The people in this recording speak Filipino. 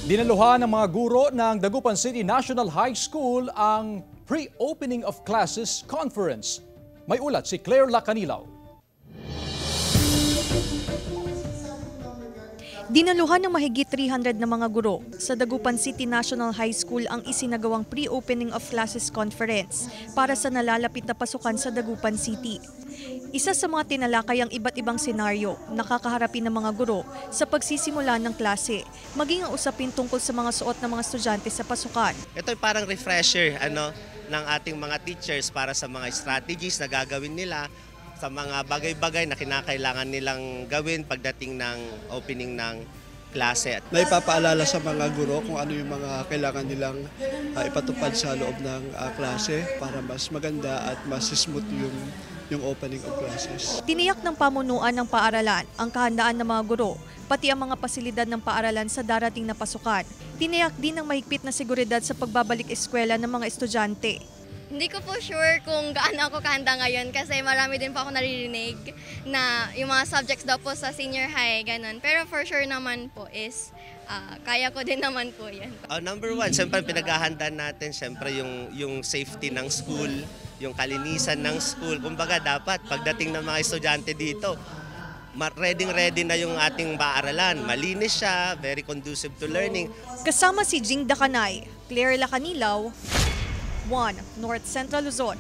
Dinaluhan ng mga guro ng Dagupan City National High School ang Pre-Opening of Classes Conference. May ulat si Claire Lacanilaw. Dinaluhan ng mahigit 300 na mga guro sa Dagupan City National High School ang isinagawang Pre-Opening of Classes Conference para sa nalalapit na pasukan sa Dagupan City. Isa sa mga tinalakay ang iba't ibang senaryo na kakaharapin ng mga guro sa pagsisimula ng klase, maging ang usapin tungkol sa mga suot ng mga estudyante sa pasukan. Ito ay parang refresher ng ating mga teachers para sa mga strategies na gagawin nila, sa mga bagay-bagay na kinakailangan nilang gawin pagdating ng opening ng klase. Naipapaalala sa mga guro kung ano yung mga kailangan nilang ipatupad sa loob ng klase para mas maganda at mas smooth yung opening of classes. Tiniyak ng pamunuan ng paaralan ang kahandaan ng mga guro, pati ang mga pasilidad ng paaralan sa darating na pasukan. Tiniyak din ng mahigpit na seguridad sa pagbabalik eskwela ng mga estudyante. Hindi ko po sure kung gaano ako kahanda ngayon kasi marami din po ako naririnig na yung mga subjects daw po sa senior high, ganun. Pero for sure naman po is kaya ko din naman po yan. Number one, siyempre pinaghahandaan natin yung safety ng school, yung kalinisan ng school. Kumbaga dapat pagdating ng mga estudyante dito, ready na yung ating paaralan. Malinis siya, very conducive to learning. Kasama si Jing Dakanay, Claire Lacanilaw, 1 North Central Luzon.